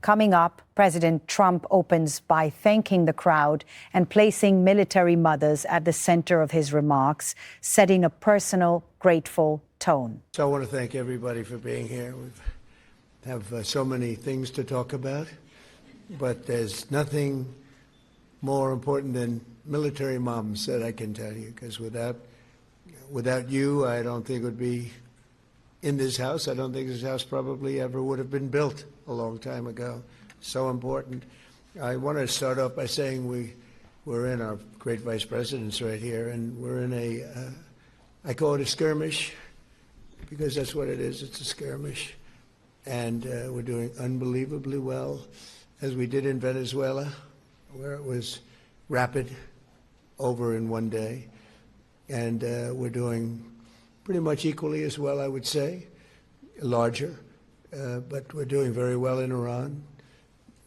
Coming up, President Trump opens by thanking the crowd and placing military mothers at the center of his remarks, setting a personal, grateful tone. So I want to thank everybody for being here. We have so many things to talk about, but there's nothing more important than military moms that I can tell you, because without you, I don't think it would be in this house. I don't think this house probably ever would have been built a long time ago. So important. I want to start off by saying we're in our great vice presidents right here, and we're in I call it a skirmish, because that's what it is. It's a skirmish. And we're doing unbelievably well, as we did in Venezuela, where it was rapid, over in one day. And we're doing pretty much equally as well, I would say, larger. But we're doing very well in Iran.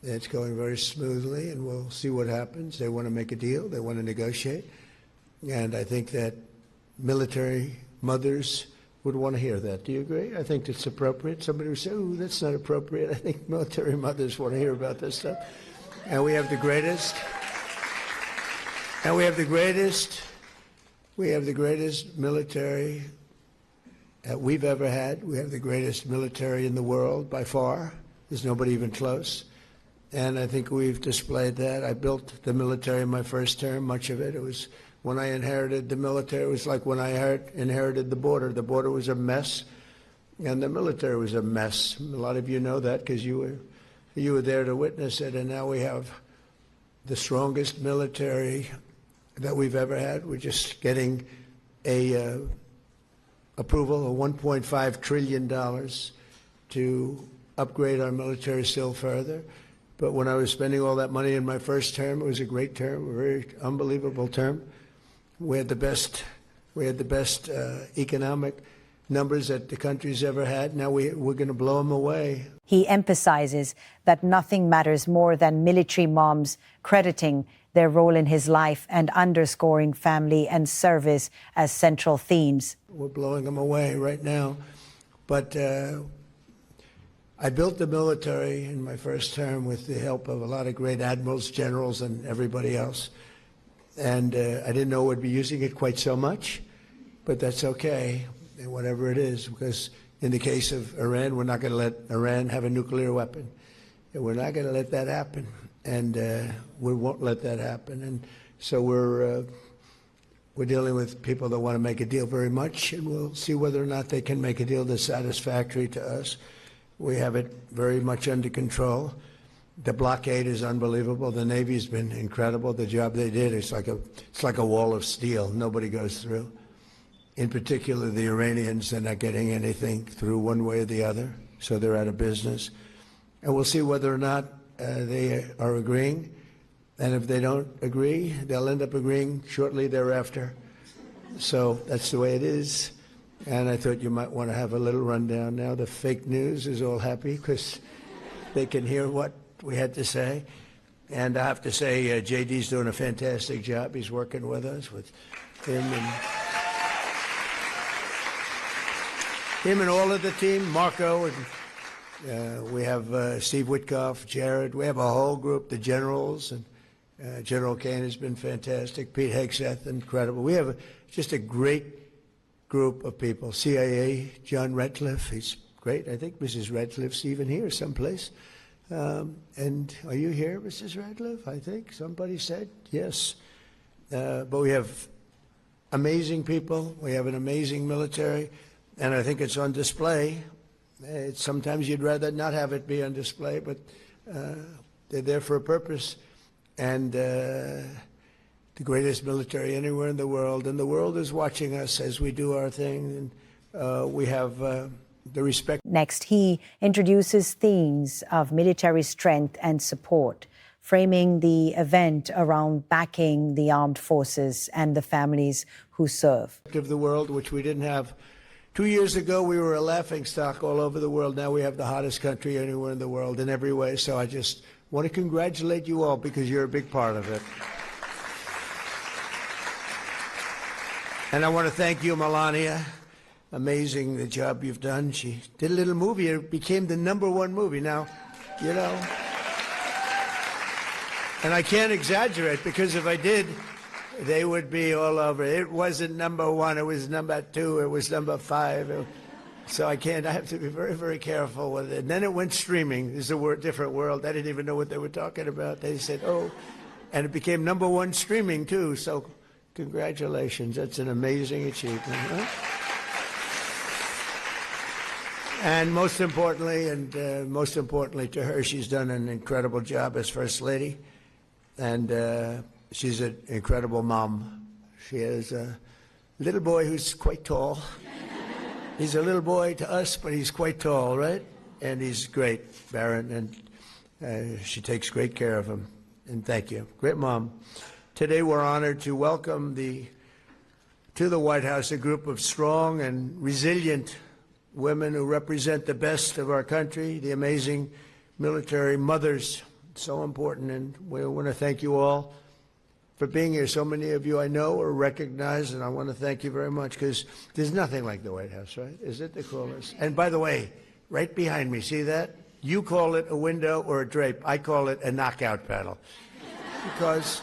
It's going very smoothly, and we'll see what happens. They want to make a deal. They want to negotiate. And I think that military mothers would want to hear that. Do you agree? I think it's appropriate. Somebody would say, oh, that's not appropriate. I think military mothers want to hear about this stuff. And we have the greatest. And we have the greatest. We have the greatest military that we've ever had. We have the greatest military in the world by far. There's nobody even close. And I think we've displayed that. I built the military in my first term, much of it. It was when I inherited the military, it was like when I inherited the border. The border was a mess, and the military was a mess. A lot of you know that because you were there to witness it. And now we have the strongest military that we've ever had. We're just getting a approval of $1.5 trillion to upgrade our military still further. But when I was spending all that money in my first term, it was a great term, a very unbelievable term. We had the best economic numbers that the country's ever had. Now we're going to blow them away. He emphasizes that nothing matters more than military moms, crediting their role in his life and underscoring family and service as central themes. We're blowing them away right now. But I built the military in my first term with the help of a lot of great admirals, generals, and everybody else. And I didn't know we'd be using it quite so much, but that's okay, and whatever it is, because in the case of Iran, we're not going to let Iran have a nuclear weapon. And we're not going to let that happen, and we won't let that happen. And so we're dealing with people that want to make a deal very much, and we'll see whether or not they can make a deal that's satisfactory to us. We have it very much under control. The blockade is unbelievable. The Navy's been incredible. The job they did, it's like a wall of steel. Nobody goes through. In particular, the Iranians, they're not getting anything through one way or the other, so they're out of business. And we'll see whether or not they are agreeing. And if they don't agree, they'll end up agreeing shortly thereafter. So that's the way it is. And I thought you might want to have a little rundown now. The fake news is all happy because they can hear what we had to say. And I have to say, JD's doing a fantastic job. He's working with us, with him and all of the team, Marco, and we have Steve Witkoff, Jared. We have a whole group, the generals, and General Kane has been fantastic. Pete Hegseth, incredible. We have just a great group of people. CIA, John Ratcliffe, he's great. I think Mrs. Ratcliffe's even here someplace. And are you here, Mrs. Ratcliffe? I think somebody said yes. But we have amazing people. We have an amazing military, and I think it's on display. Sometimes you'd rather not have it be on display, but they're there for a purpose. And the greatest military anywhere in the world, and the world is watching us as we do our thing, and we have the respect. Next, he introduces themes of military strength and support, framing the event around backing the armed forces and the families who serve. Of the world, which we didn't have 2 years ago. We were a laughingstock all over the world. Now we have the hottest country anywhere in the world in every way. So I just want to congratulate you all because you're a big part of it. And I want to thank you, Melania. Amazing the job you've done. She did a little movie. It became the #1 movie. Now, you know. And I can't exaggerate, because if I did, they would be all over. It wasn't number 1, it was number 2, it was number 5. So I have to be very, very careful with it. And then it went streaming. This is a different world. I didn't even know what they were talking about. They said, oh, and it became number 1 streaming too. So congratulations. That's an amazing achievement. Huh? And most importantly to her, she's done an incredible job as First Lady. And she's an incredible mom. She has a little boy who's quite tall. He's a little boy to us, but he's quite tall, right? And he's great, Barron, and she takes great care of him. And thank you. Great mom. Today we're honored to welcome to the White House a group of strong and resilient women who represent the best of our country, the amazing military mothers. So important, and we want to thank you all for being here. So many of you I know are recognized, and I want to thank you very much, because there's nothing like the White House, right? Is it the coolest? And by the way, right behind me, see that? You call it a window or a drape. I call it a knockout panel. Because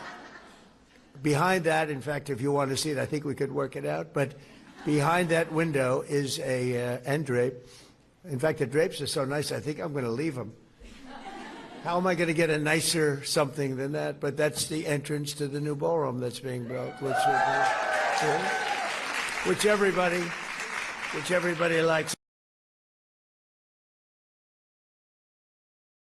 behind that, in fact, if you want to see it, I think we could work it out, but behind that window is a end drape. In fact, the drapes are so nice, I think I'm going to leave them. How am I going to get a nicer something than that? But that's the entrance to the new ballroom that's being built, which everybody likes.